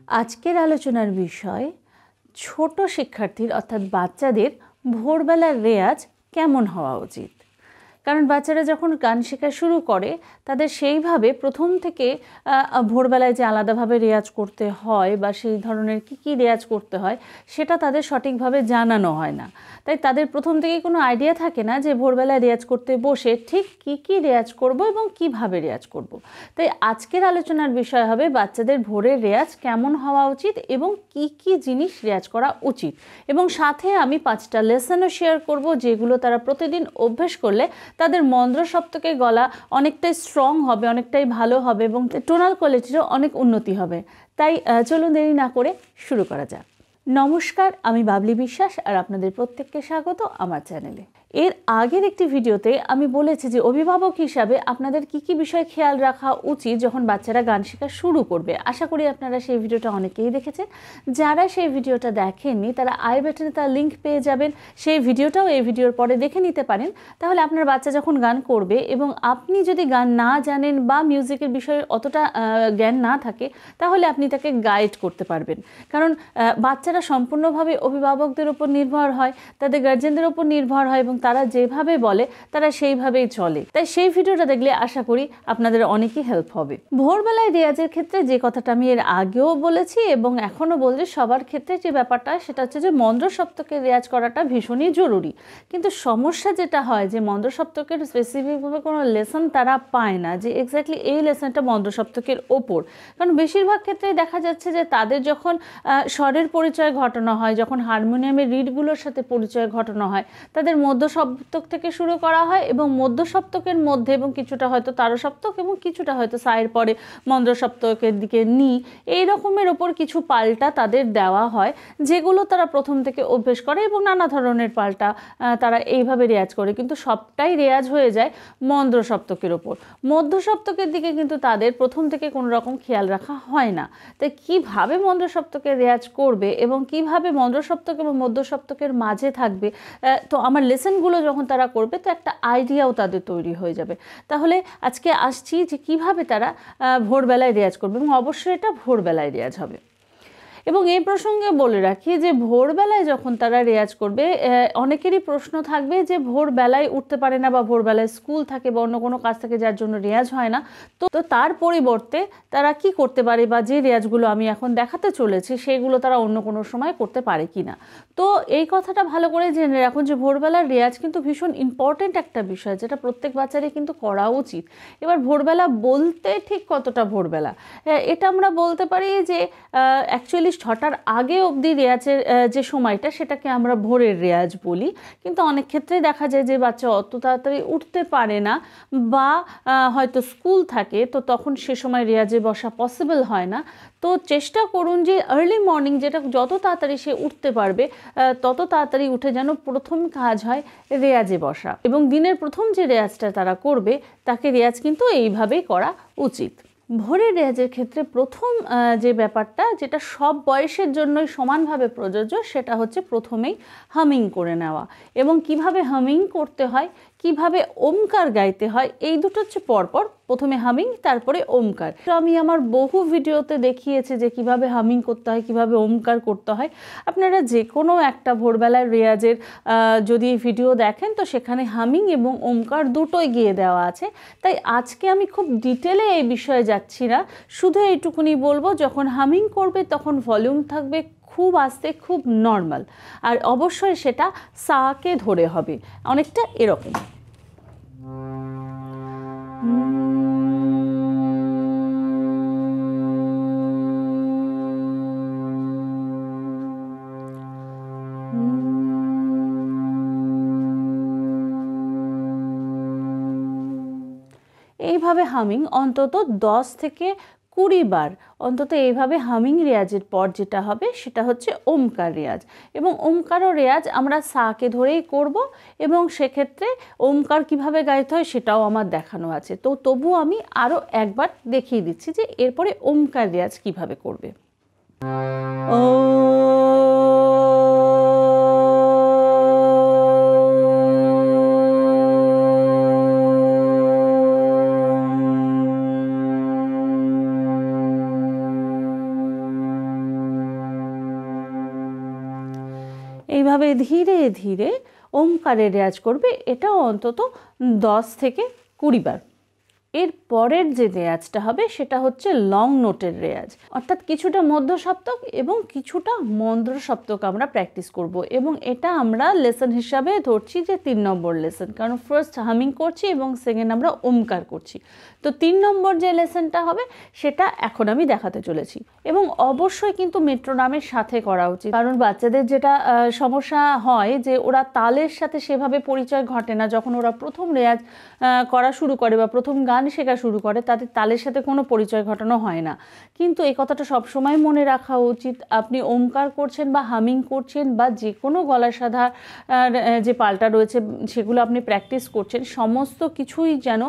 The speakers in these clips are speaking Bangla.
আজকের আলোচনার বিষয় ছোট শিক্ষার্থীর অর্থাৎ বাচ্চাদের ভোরবেলার রেয়াজ কেমন হওয়া উচিত। কারণ বাচ্চারা যখন গান শেখা শুরু করে তাদের সেইভাবে প্রথম থেকে ভোরবেলায় যে আলাদাভাবে রেয়াজ করতে হয় বা সেই ধরনের কী রেয়াজ করতে হয় সেটা তাদের সঠিকভাবে জানানো হয় না। তাই তাদের প্রথম থেকেই কোনো আইডিয়া থাকে না যে ভোরবেলায় রেয়াজ করতে বসে ঠিক কী রেয়াজ করব এবং কিভাবে রেয়াজ করব। তাই আজকের আলোচনার বিষয় হবে বাচ্চাদের ভোরের রেয়াজ কেমন হওয়া উচিত এবং কী জিনিস রেয়াজ করা উচিত, এবং সাথে আমি 5টা লেসনও শেয়ার করব যেগুলো তারা প্রতিদিন অভ্যেস করলে তাদের মন্দ্র সপ্তকের গলা অনেকটাই স্ট্রং হবে, অনেকটাই ভালো হবে এবং টোনাল কোয়ালিটিরও অনেক উন্নতি হবে। তাই চলুন দেরি না করে শুরু করা যাক। নমস্কার, আমি বাবলি বিশ্বাস আর আপনাদের প্রত্যেককে স্বাগত আমার চ্যানেলে। এর আগের একটি ভিডিওতে আমি বলেছি যে অভিভাবক হিসাবে আপনাদের কী বিষয় খেয়াল রাখা উচিত যখন বাচ্চারা গান শেখা শুরু করবে। আশা করি আপনারা সেই ভিডিওটা অনেকেই দেখেছেন। যারা সেই ভিডিওটা দেখেননি তারা আই বাটনে তার লিঙ্ক পেয়ে যাবেন, সেই ভিডিওটাও এই ভিডিওর পরে দেখে নিতে পারেন। তাহলে আপনার বাচ্চা যখন গান করবে এবং আপনি যদি গান না জানেন বা মিউজিকের বিষয়ে অতটা জ্ঞান না থাকে তাহলে আপনি তাকে গাইড করতে পারবেন। কারণ বাচ্চারা সম্পূর্ণভাবে অভিভাবকদের উপর নির্ভর হয়, তাদের গার্জেনদের উপর নির্ভর হয় এবং তারা যেভাবে বলে তারা সেইভাবেই চলে। তাই সেই ভিডিওটা দেখলে আশা করি আপনাদের অনেকই হেল্প হবে। ভোরবেলায় রেয়াজের ক্ষেত্রে যে কথাটা আমি এর আগেও বলেছি এবং এখনও বলছি, সবার ক্ষেত্রে যে ব্যাপারটা সেটা হচ্ছে যে মন্দ্র সপ্তকের রেয়াজ করাটা ভীষণই জরুরি। কিন্তু সমস্যা যেটা হয় যে মন্দ্র সপ্তকের স্পেসিফিকভাবে কোনো লেসন তারা পায় না যে এক্স্যাক্টলি এই লেসনটা মন্দ্র সপ্তকের ওপর। কারণ বেশিরভাগ ক্ষেত্রেই দেখা যাচ্ছে যে তাদের যখন স্বরের পরিচয় ঘটানো হয়, যখন হারমোনিয়ামের রিডগুলোর সাথে পরিচয় ঘটানো হয়, তাদের মধ্য সপ্তক থেকে শুরু করা হয় এবং মধ্য সপ্তকের মধ্যে এবং কিছুটা হয়তো তারো সপ্তক এবং কিছুটা হয়তো সায়ের পরে মন্দ্র সপ্তকের দিকে এই রকমের ওপর কিছু পাল্টা তাদের দেওয়া হয় যেগুলো তারা প্রথম থেকে অভ্যেস করে এবং নানা ধরনের পাল্টা তারা এইভাবে রেয়াজ করে, কিন্তু সবটাই রেয়াজ হয়ে যায় মন্দ্র সপ্তকের ওপর। মধ্য সপ্তকের দিকে কিন্তু তাদের প্রথম থেকে কোনো রকম খেয়াল রাখা হয় না। তাই কীভাবে মন্দ্র সপ্তকের রেয়াজ করবে এবং কিভাবে মন্দ্র সপ্তক এবং মধ্য সপ্তকের মাঝে থাকবে, তো আমার লেসনগুলো যখন তারা করবে তো একটা আইডিয়াও তাদের তৈরি হয়ে যাবে। তাহলে আজকে আসছি যে কিভাবে তারা ভোরবেলায় রেয়াজ করবে এবং অবশ্যই এটা ভোরবেলায় রেয়াজ হবে। এবং এই প্রসঙ্গে বলে রাখি যে ভোরবেলায় যখন তারা রেয়াজ করবে অনেকেরই প্রশ্ন থাকবে যে ভোরবেলায় উঠতে পারে না বা ভোরবেলায় স্কুল থাকে বা অন্য কোনো কাজ থাকে যার জন্য রেয়াজ হয় না, তো তার পরিবর্তে তারা কি করতে পারে বা যে রেয়াজগুলো আমি এখন দেখাতে চলেছি সেগুলো তারা অন্য কোনো সময় করতে পারে কি না। তো এই কথাটা ভালো করে জেনে রাখুন যে ভোরবেলার রেয়াজ কিন্তু ভীষণ ইম্পর্টেন্ট একটা বিষয় যেটা প্রত্যেক বাচ্চারই কিন্তু করা উচিত। এবার ভোরবেলা বলতে ঠিক কতটা ভোরবেলা, এটা আমরা বলতে পারি যে অ্যাকচুয়ালি 6টার আগে অবধি রেয়াজের যে সময়টা সেটাকে আমরা ভোরের রেয়াজ বলি। কিন্তু অনেক ক্ষেত্রেই দেখা যায় যে বাচ্চা অত তাড়াতাড়ি উঠতে পারে না বা হয়তো স্কুল থাকে, তো তখন সে সময় রেয়াজে বসা পসিবল হয় না। তো চেষ্টা করুন যে আর্লি মর্নিং, যেটা যত তাড়াতাড়ি সে উঠতে পারবে তত তাড়াতাড়ি উঠে যেন প্রথম কাজ হয় রেয়াজে বসা, এবং দিনের প্রথম যে রেয়াজটা তারা করবে তাকে রেয়াজ কিন্তু এইভাবেই করা উচিত। ভোরের রেয়াজের ক্ষেত্রে প্রথম যে ব্যাপারটা যেটা সব বয়সের জন্যই সমানভাবে প্রযোজ্য সেটা হচ্ছে প্রথমেই হামিং করে নেওয়া, এবং কিভাবে হামিং করতে হয়, কিভাবে ওমকার গাইতে হয়, এই দুটো হচ্ছে পরপর, প্রথমে হামিং তারপরে ওমকার। তো আমি আমার বহু ভিডিওতে দেখিয়েছি যে কিভাবে হামিং করতে হয়, কিভাবে ওমকার করতে হয়। আপনারা যে কোনো একটা ভোরবেলার রেয়াজের যদি ভিডিও দেখেন তো সেখানে হামিং এবং ওমকার দুটোই গিয়ে দেওয়া আছে। তাই আজকে আমি খুব ডিটেলে এই বিষয়ে যাচ্ছি না, শুধু এইটুকুনি বলবো যখন হামিং করবে তখন ভলিউম থাকবে খুব আস্তে, খুব নর্মাল, আর অবশ্যই সেটা সাকে ধরে হবে, অনেকটা এরকম। এইভাবে হামিং অন্তত 10 থেকে 20 বার অন্তত এইভাবে হামিং রেয়াজের পর যেটা হবে সেটা হচ্ছে ওমকার রেয়াজ, এবং ওমকারও রেয়াজ আমরা সাকে ধরেই করব, এবং সেক্ষেত্রে ওমকার কিভাবে গাইতে হয় সেটাও আমার দেখানো আছে। তো তবু আমি আরও একবার দেখিয়ে দিচ্ছি যে এরপরে ওমকার রেয়াজ কিভাবে করবে। ও এইভাবে ধীরে ধীরে ওমকারের রেয়াজ করবে, এটাও অন্তত 10 থেকে 20 বার। এর পরের যে রেয়াজটা হবে সেটা হচ্ছে লং নোটের রেয়াজ, অর্থাৎ কিছুটা মধ্য সপ্তক এবং কিছুটা মন্দ্র সপ্তক আমরা প্র্যাকটিস করব। এবং এটা আমরা লেসন হিসাবে ধরছি যে 3 নম্বর লেসন, কারণ ফার্স্ট হামিং করছি এবং সেকেন্ড আমরা ওমকার করছি। তো 3 নম্বর যে লেসনটা হবে সেটা এখন আমি দেখাতে চলেছি। এবং অবশ্যই কিন্তু মেট্রোনমের সাথে করা উচিত, কারণ বাচ্চাদের যেটা সমস্যা হয় যে ওরা তালের সাথে সেভাবে পরিচয় ঘটে না। যখন ওরা প্রথম রেয়াজ করা শুরু করে বা প্রথম গান শেখা শুরু করে, তাদের তালের সাথে কোনো পরিচয় ঘটানো হয় না। কিন্তু এই কথাটা সবসময় মনে রাখা উচিত, আপনি ওমকার করছেন বা হামিং করছেন বা যে কোনো গলার সাধা যে পাল্টা রয়েছে সেগুলো আপনি প্র্যাকটিস করছেন, সমস্ত কিছুই যেন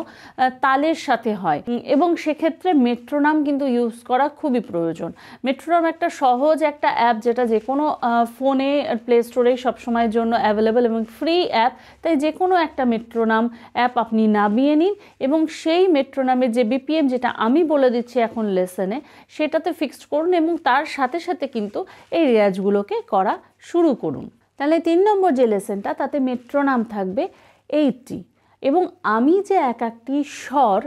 তালের সাথে হয়। এবং সেক্ষেত্রে মেট্রোনম কিন্তু ইউজ করা খুবই প্রয়োজন। মেট্রোনম একটা সহজ একটা অ্যাপ, যেটা যে কোনো ফোনে প্লে স্টোরে সবসময়ের জন্য অ্যাভেলেবেল এবং ফ্রি অ্যাপ। তাই যে কোনো একটা মেট্রোনম অ্যাপ আপনি নামিয়ে নিন এবং সেই মেট্রোনমের যে বিপিএম, যেটা আমি বলে দিচ্ছি এখন লেসনে, সেটাতে ফিক্সড করুন এবং তার সাথে সাথে কিন্তু এই রেয়াজগুলোকে করা শুরু করুন। তাহলে 3 নম্বর যে লেসনটা, তাতে মেট্রোনম থাকবে 80 এবং আমি যে এক একটি স্বর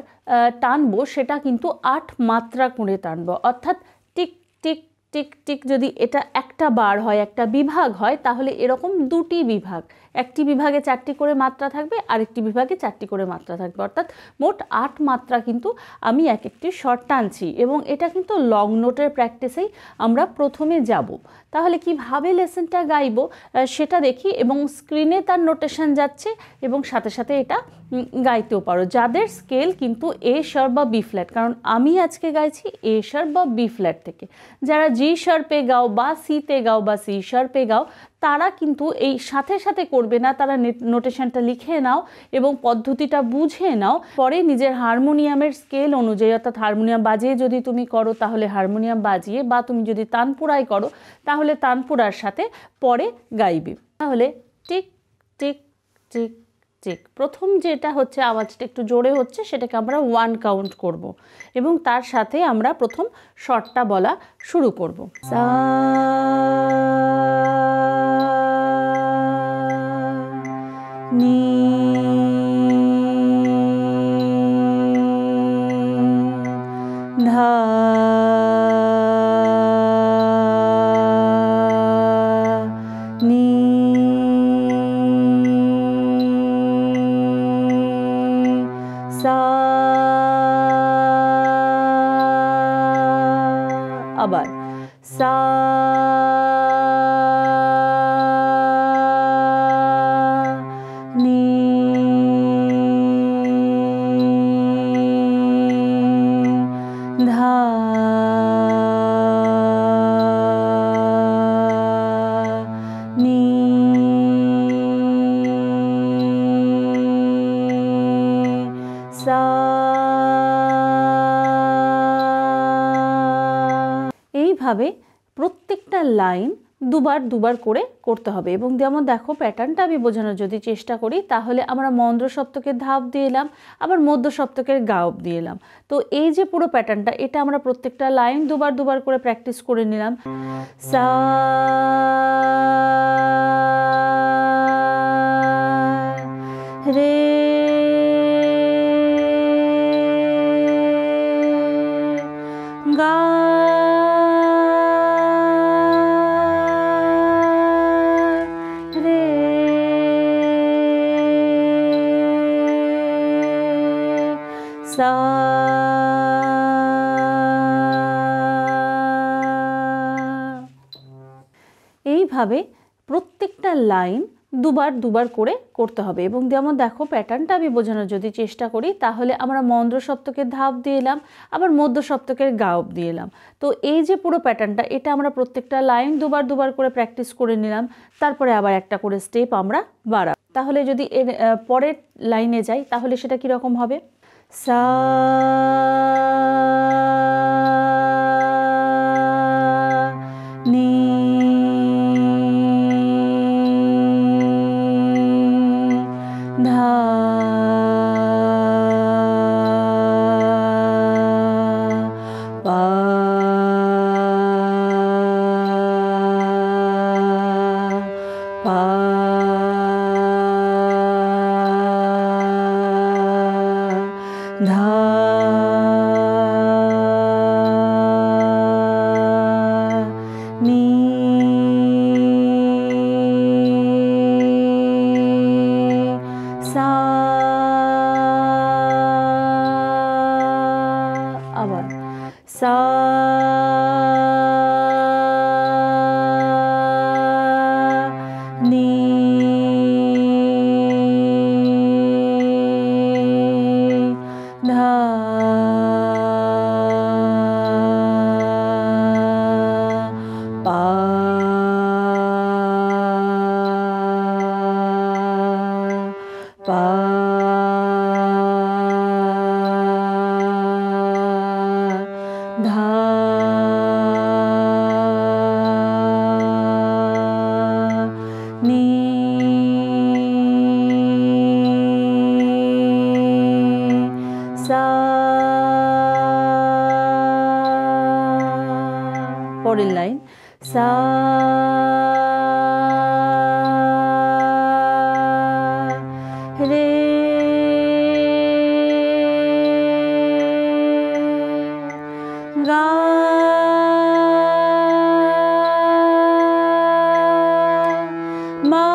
টানবো সেটা কিন্তু 8 মাত্রা করে টানবো। অর্থাৎ টিক টিক টিক টিক যদি এটা একটা বার হয়, একটা বিভাগ হয়, তাহলে এরকম 2টি বিভাগ, একটি বিভাগে 4টি করে মাত্রা থাকবে, আরেকটি বিভাগে 4টি করে মাত্রা থাকবে। অর্থাৎ মোট 8 মাত্রা কিন্তু আমি এক একটি স্বর টানছি। এবং এটা কিন্তু লং নোটের প্র্যাকটিসেই আমরা প্রথমে যাব। তাহলে কিভাবে লেসনটা গাইবো সেটা দেখি, এবং স্ক্রিনে তার নোটেশন যাচ্ছে এবং সাথে সাথে এটা গাইতেও পারো। যাদের স্কেল কিন্তু এ শার্প বা বি ফ্ল্যাট, কারণ আমি আজকে গাইছি এ শার্প বা বি ফ্ল্যাট থেকে। যারা জি শার্পে গাও বা সিতে গাও বা সি শার্পে গাও, তারা কিন্তু এই সাথে সাথে করবে না, তারা নোটেশনটা লিখে নাও এবং পদ্ধতিটা বুঝে নাও। পরে নিজের হারমোনিয়ামের স্কেল অনুযায়ী, অর্থাৎ হারমোনিয়াম বাজিয়ে যদি তুমি করো তাহলে হারমোনিয়াম বাজিয়ে, বা তুমি যদি তানপুরায় করো তাহলে তানপুরার সাথে পরে গাইবে। তাহলে টিক টিক টিক টিক, প্রথম যেটা হচ্ছে আওয়াজটা একটু জোরে হচ্ছে, সেটাকে আমরা 1 কাউন্ট করব এবং তার সাথে আমরা প্রথম শর্টটা বলা শুরু করব। সা নি ধা নি সা, আবার সা নি ধা নি সা। এইভাবে প্রত্যেকটা লাইন দুবার দুবার করে করতে হবে। এবং যেমন দেখো প্যাটার্নটা আমি বোঝানোর যদি চেষ্টা করি, তাহলে আমরা মন্দ্র সপ্তকের ধাপ দিয়ে এলাম, আবার মধ্য সপ্তকের গাওপ দিয়ে এলাম। তো এই যে পুরো প্যাটার্নটা, এটা আমরা প্রত্যেকটা লাইন দুবার দুবার করে প্র্যাকটিস করে নিলাম। সা রে গা রে সা। এইভাবে প্রত্যেকটা লাইন দুবার দুবার করে করতে হবে। এবং যেমন দেখো প্যাটার্নটা আমি বোঝানোর যদি চেষ্টা করি, তাহলে আমরা মন্দ্র সপ্তকের ধাপ দিয়ে এলাম, আবার মধ্য সপ্তকের গাওপ দিয়ে এলাম। তো এই যে পুরো প্যাটার্নটা, এটা আমরা প্রত্যেকটা লাইন দুবার দুবার করে প্র্যাকটিস করে নিলাম, তারপরে আবার একটা করে স্টেপ আমরা বাড়াব। তাহলে যদি এর পরের লাইনে যাই, তাহলে সেটা কীরকম হবে? সা নি ধা পা পা ধা নি সা। পরের লাইন সা রে গা মা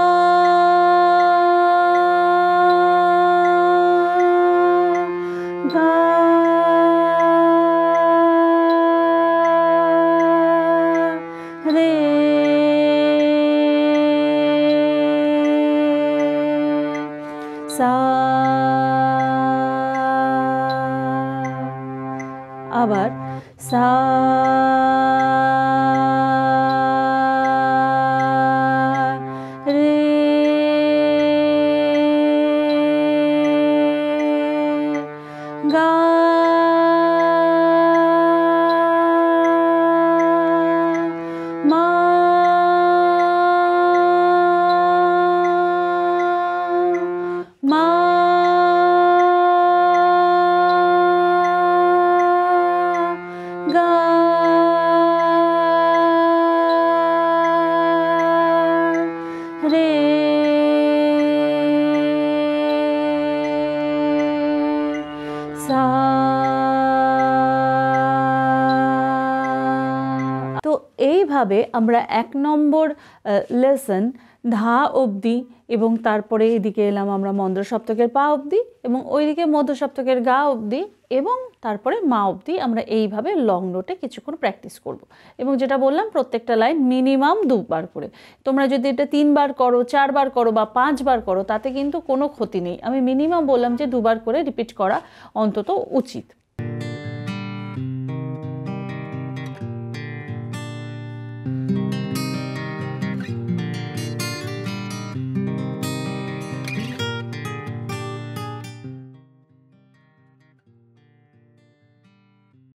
গা রে সা। আবার সা রে গা মা মা গা রে সা। তো এইভাবে আমরা 1 নম্বর লেসন ধা অবধি এবং তারপরে এদিকে এলাম আমরা মন্দ্র সপ্তকের পা অবধি এবং ওইদিকে মধ্য সপ্তকের গা অবধি এবং তারপরে মা অবধি আমরা এইভাবে লং নোটে কিছুক্ষণ প্র্যাকটিস করব। এবং যেটা বললাম প্রত্যেকটা লাইন মিনিমাম 2 বার করে। তোমরা যদি এটা 3 বার করো, 4 বার করো বা 5 বার করো তাতে কিন্তু কোনো ক্ষতি নেই। আমি মিনিমাম বললাম যে 2 বার করে রিপিট করা অন্তত উচিত।